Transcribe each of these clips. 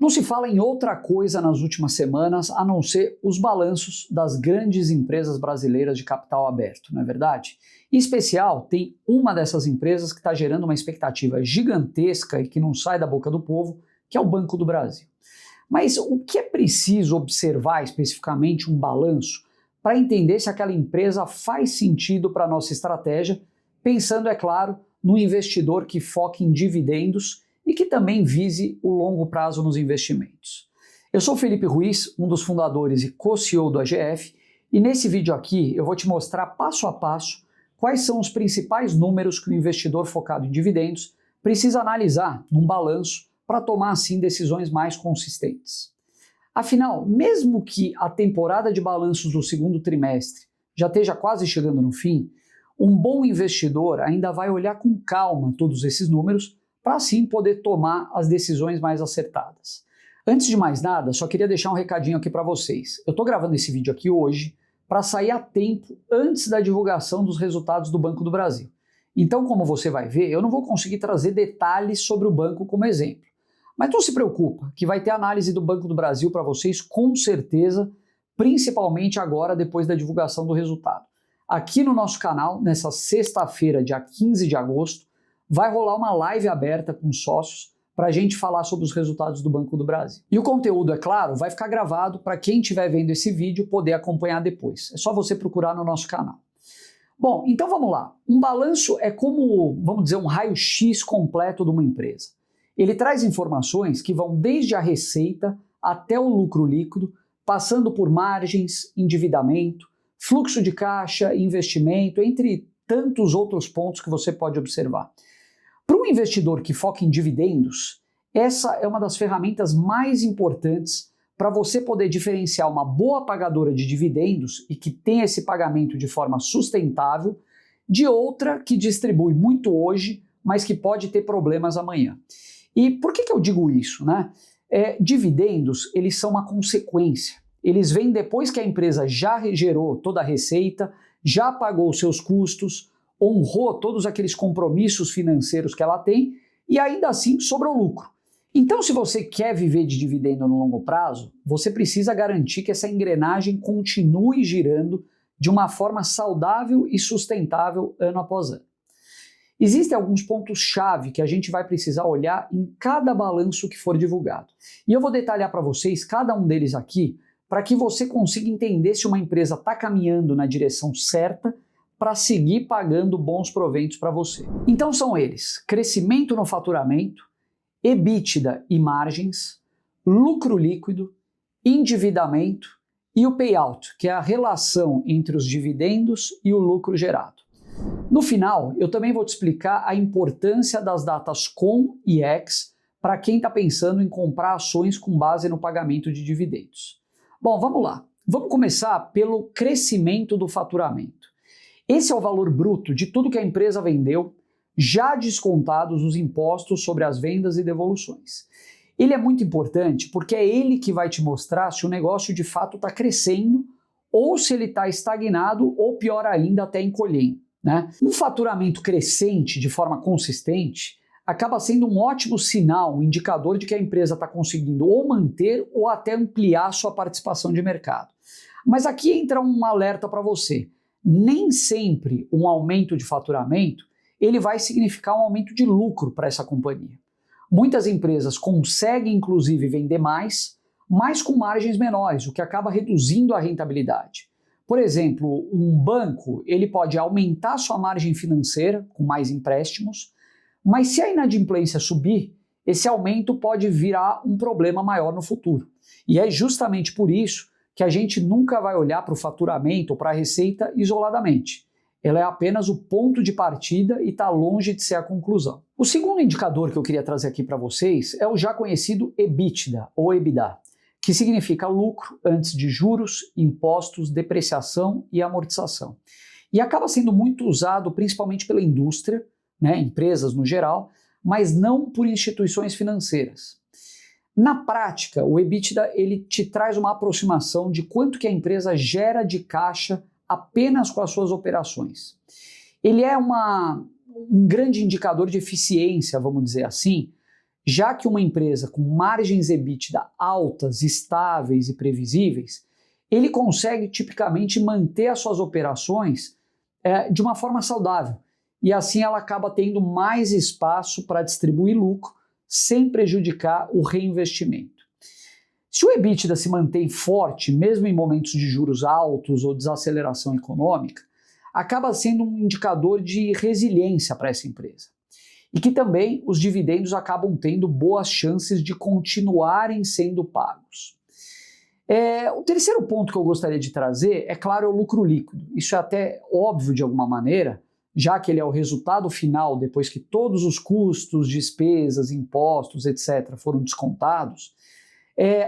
Não se fala em outra coisa nas últimas semanas a não ser os balanços das grandes empresas brasileiras de capital aberto, não é verdade? Em especial, tem uma dessas empresas que está gerando uma expectativa gigantesca e que não sai da boca do povo, que é o Banco do Brasil. Mas o que é preciso observar especificamente um balanço para entender se aquela empresa faz sentido para a nossa estratégia, pensando, é claro, no investidor que foca em dividendos e que também vise o longo prazo nos investimentos. Eu sou Felipe Ruiz, um dos fundadores e co-CEO do AGF, e nesse vídeo aqui eu vou te mostrar passo a passo quais são os principais números que o investidor focado em dividendos precisa analisar num balanço para tomar assim decisões mais consistentes. Afinal, mesmo que a temporada de balanços do segundo trimestre já esteja quase chegando no fim, um bom investidor ainda vai olhar com calma todos esses números para assim poder tomar as decisões mais acertadas. Antes de mais nada, só queria deixar um recadinho aqui para vocês. Eu estou gravando esse vídeo aqui hoje para sair a tempo antes da divulgação dos resultados do Banco do Brasil. Então, como você vai ver, eu não vou conseguir trazer detalhes sobre o banco como exemplo. Mas não se preocupa, que vai ter análise do Banco do Brasil para vocês com certeza, principalmente agora depois da divulgação do resultado. Aqui no nosso canal, nessa sexta-feira, dia 15 de agosto, vai rolar uma live aberta com sócios para a gente falar sobre os resultados do Banco do Brasil. E o conteúdo, é claro, vai ficar gravado para quem estiver vendo esse vídeo poder acompanhar depois. É só você procurar no nosso canal. Bom, então vamos lá. Um balanço é como, vamos dizer, um raio-x completo de uma empresa. Ele traz informações que vão desde a receita até o lucro líquido, passando por margens, endividamento, fluxo de caixa, investimento, entre tantos outros pontos que você pode observar. Para um investidor que foca em dividendos, essa é uma das ferramentas mais importantes para você poder diferenciar uma boa pagadora de dividendos e que tem esse pagamento de forma sustentável de outra que distribui muito hoje, mas que pode ter problemas amanhã. E por que eu digo isso, né? Dividendos, eles são uma consequência. Eles vêm depois que a empresa já gerou toda a receita, já pagou os seus custos, honrou todos aqueles compromissos financeiros que ela tem e ainda assim sobrou lucro. Então, se você quer viver de dividendo no longo prazo, você precisa garantir que essa engrenagem continue girando de uma forma saudável e sustentável ano após ano. Existem alguns pontos-chave que a gente vai precisar olhar em cada balanço que for divulgado. E eu vou detalhar para vocês cada um deles aqui para que você consiga entender se uma empresa está caminhando na direção certa para seguir pagando bons proventos para você. Então são eles: crescimento no faturamento, EBITDA e margens, lucro líquido, endividamento e o payout, que é a relação entre os dividendos e o lucro gerado. No final, eu também vou te explicar a importância das datas COM e EX para quem está pensando em comprar ações com base no pagamento de dividendos. Bom, vamos lá. Vamos começar pelo crescimento do faturamento. Esse é o valor bruto de tudo que a empresa vendeu, já descontados os impostos sobre as vendas e devoluções. Ele é muito importante porque é ele que vai te mostrar se o negócio de fato está crescendo ou se ele está estagnado ou, pior ainda, até encolhendo, né? Um faturamento crescente de forma consistente acaba sendo um ótimo sinal, um indicador de que a empresa está conseguindo ou manter ou até ampliar sua participação de mercado. Mas aqui entra um alerta para você. Nem sempre um aumento de faturamento ele vai significar um aumento de lucro para essa companhia. Muitas empresas conseguem, inclusive, vender mais, mas com margens menores, o que acaba reduzindo a rentabilidade. Por exemplo, um banco ele pode aumentar sua margem financeira com mais empréstimos, mas se a inadimplência subir, esse aumento pode virar um problema maior no futuro. E é justamente por isso que a gente nunca vai olhar para o faturamento ou para a receita isoladamente. Ela é apenas o ponto de partida e está longe de ser a conclusão. O segundo indicador que eu queria trazer aqui para vocês é o já conhecido EBITDA, ou EBITDA, que significa lucro antes de juros, impostos, depreciação e amortização. E acaba sendo muito usado principalmente pela indústria, né, empresas no geral, mas não por instituições financeiras. Na prática, o EBITDA ele te traz uma aproximação de quanto que a empresa gera de caixa apenas com as suas operações. Ele é um grande indicador de eficiência, vamos dizer assim, já que uma empresa com margens EBITDA altas, estáveis e previsíveis, ele consegue tipicamente manter as suas operações de uma forma saudável, e assim ela acaba tendo mais espaço para distribuir lucro sem prejudicar o reinvestimento. Se o EBITDA se mantém forte, mesmo em momentos de juros altos ou desaceleração econômica, acaba sendo um indicador de resiliência para essa empresa. E que também os dividendos acabam tendo boas chances de continuarem sendo pagos. O terceiro ponto que eu gostaria de trazer, é claro, é o lucro líquido. Isso é até óbvio de alguma maneira, já que ele é o resultado final depois que todos os custos, despesas, impostos, etc. foram descontados,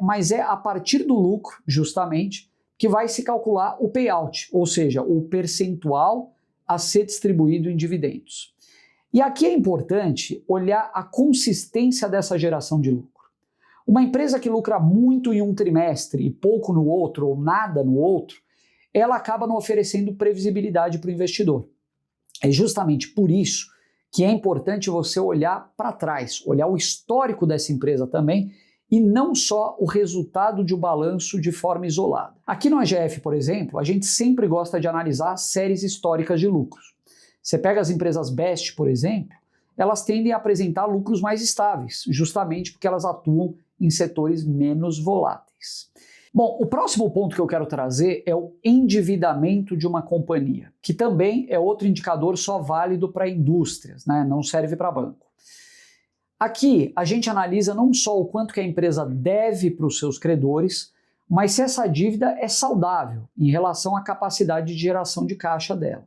mas é a partir do lucro, justamente, que vai se calcular o payout, ou seja, o percentual a ser distribuído em dividendos. E aqui é importante olhar a consistência dessa geração de lucro. Uma empresa que lucra muito em um trimestre e pouco no outro, ou nada no outro, ela acaba não oferecendo previsibilidade para o investidor. É justamente por isso que é importante você olhar para trás, olhar o histórico dessa empresa também, e não só o resultado de um balanço de forma isolada. Aqui no AGF, por exemplo, a gente sempre gosta de analisar séries históricas de lucros. Você pega as empresas Best, por exemplo, elas tendem a apresentar lucros mais estáveis, justamente porque elas atuam em setores menos voláteis. Bom, o próximo ponto que eu quero trazer é o endividamento de uma companhia, que também é outro indicador só válido para indústrias, né? Não serve para banco. Aqui a gente analisa não só o quanto que a empresa deve para os seus credores, mas se essa dívida é saudável em relação à capacidade de geração de caixa dela.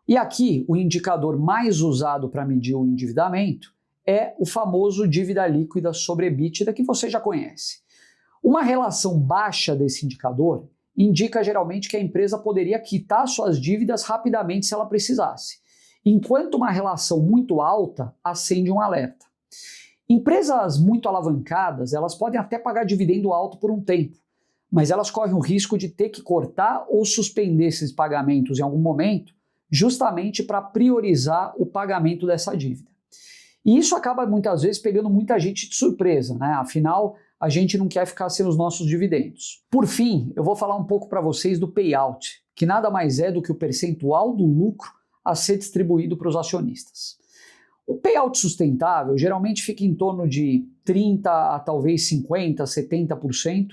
E aqui o indicador mais usado para medir o endividamento é o famoso dívida líquida sobre EBITDA, que você já conhece. Uma relação baixa desse indicador indica geralmente que a empresa poderia quitar suas dívidas rapidamente se ela precisasse, enquanto uma relação muito alta acende um alerta. Empresas muito alavancadas, elas podem até pagar dividendo alto por um tempo, mas elas correm o risco de ter que cortar ou suspender esses pagamentos em algum momento, justamente para priorizar o pagamento dessa dívida. E isso acaba muitas vezes pegando muita gente de surpresa, né? Afinal, a gente não quer ficar sem os nossos dividendos. Por fim, eu vou falar um pouco para vocês do payout, que nada mais é do que o percentual do lucro a ser distribuído para os acionistas. O payout sustentável geralmente fica em torno de 30% a talvez 50%, 70%,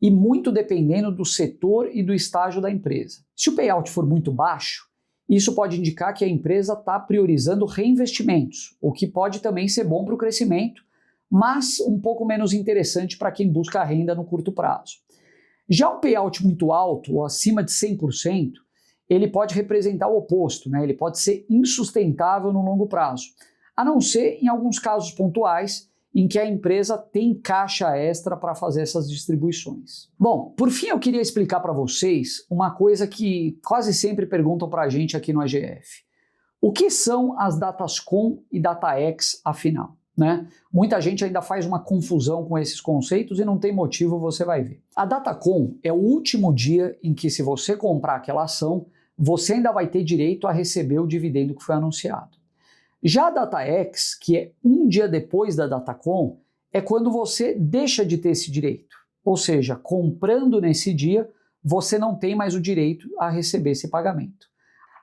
e muito dependendo do setor e do estágio da empresa. Se o payout for muito baixo, isso pode indicar que a empresa está priorizando reinvestimentos, o que pode também ser bom para o crescimento, mas um pouco menos interessante para quem busca renda no curto prazo. Já um payout muito alto, ou acima de 100%, ele pode representar o oposto, né? Ele pode ser insustentável no longo prazo, a não ser em alguns casos pontuais em que a empresa tem caixa extra para fazer essas distribuições. Bom, por fim eu queria explicar para vocês uma coisa que quase sempre perguntam para a gente aqui no AGF. O que são as DataCom e DataX, afinal? Né? Muita gente ainda faz uma confusão com esses conceitos e não tem motivo, você vai ver. A DataCom é o último dia em que, se você comprar aquela ação, você ainda vai ter direito a receber o dividendo que foi anunciado. Já a DataX, que é um dia depois da DataCom, é quando você deixa de ter esse direito. Ou seja, comprando nesse dia, você não tem mais o direito a receber esse pagamento.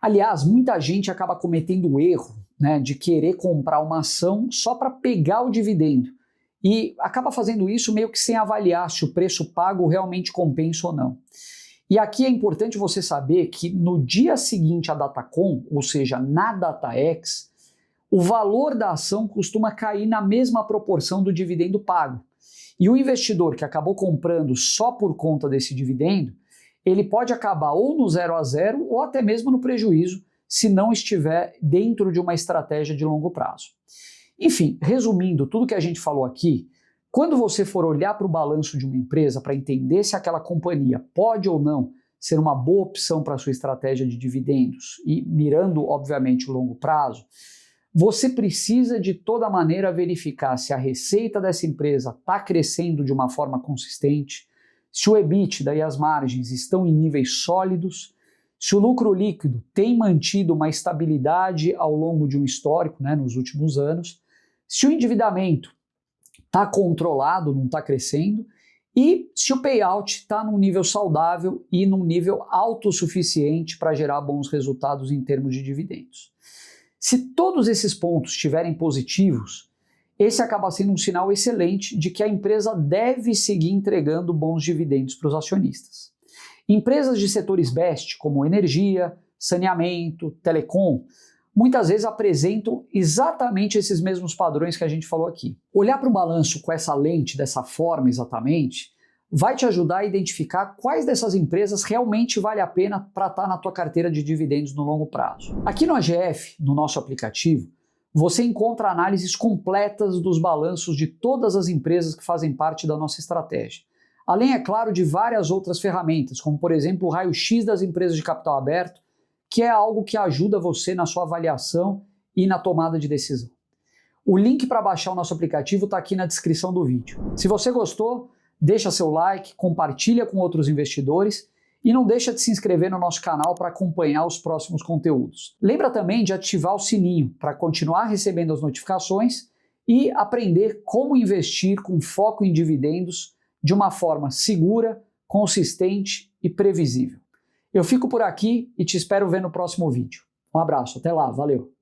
Aliás, muita gente acaba cometendo o erro, né, de querer comprar uma ação só para pegar o dividendo e acaba fazendo isso meio que sem avaliar se o preço pago realmente compensa ou não. E aqui é importante você saber que no dia seguinte à DataCom, ou seja, na DataX, o valor da ação costuma cair na mesma proporção do dividendo pago. E o investidor que acabou comprando só por conta desse dividendo, ele pode acabar ou no 0 a 0 ou até mesmo no prejuízo, se não estiver dentro de uma estratégia de longo prazo. Enfim, resumindo tudo que a gente falou aqui, quando você for olhar para o balanço de uma empresa para entender se aquela companhia pode ou não ser uma boa opção para a sua estratégia de dividendos e mirando, obviamente, o longo prazo, você precisa de toda maneira verificar se a receita dessa empresa está crescendo de uma forma consistente, se o EBITDA e as margens estão em níveis sólidos, se o lucro líquido tem mantido uma estabilidade ao longo de um histórico, né, nos últimos anos, se o endividamento está controlado, não está crescendo, e se o payout está num nível saudável e num nível autossuficiente para gerar bons resultados em termos de dividendos. Se todos esses pontos estiverem positivos, esse acaba sendo um sinal excelente de que a empresa deve seguir entregando bons dividendos para os acionistas. Empresas de setores best, como energia, saneamento, telecom, muitas vezes apresentam exatamente esses mesmos padrões que a gente falou aqui. Olhar para o balanço com essa lente, dessa forma exatamente, vai te ajudar a identificar quais dessas empresas realmente vale a pena para estar na tua carteira de dividendos no longo prazo. Aqui no AGF, no nosso aplicativo, você encontra análises completas dos balanços de todas as empresas que fazem parte da nossa estratégia. Além, é claro, de várias outras ferramentas, como por exemplo o raio-x das empresas de capital aberto, que é algo que ajuda você na sua avaliação e na tomada de decisão. O link para baixar o nosso aplicativo está aqui na descrição do vídeo. Se você gostou, deixa seu like, compartilha com outros investidores e não deixa de se inscrever no nosso canal para acompanhar os próximos conteúdos. Lembra também de ativar o sininho para continuar recebendo as notificações e aprender como investir com foco em dividendos de uma forma segura, consistente e previsível. Eu fico por aqui e te espero ver no próximo vídeo. Um abraço, até lá, valeu!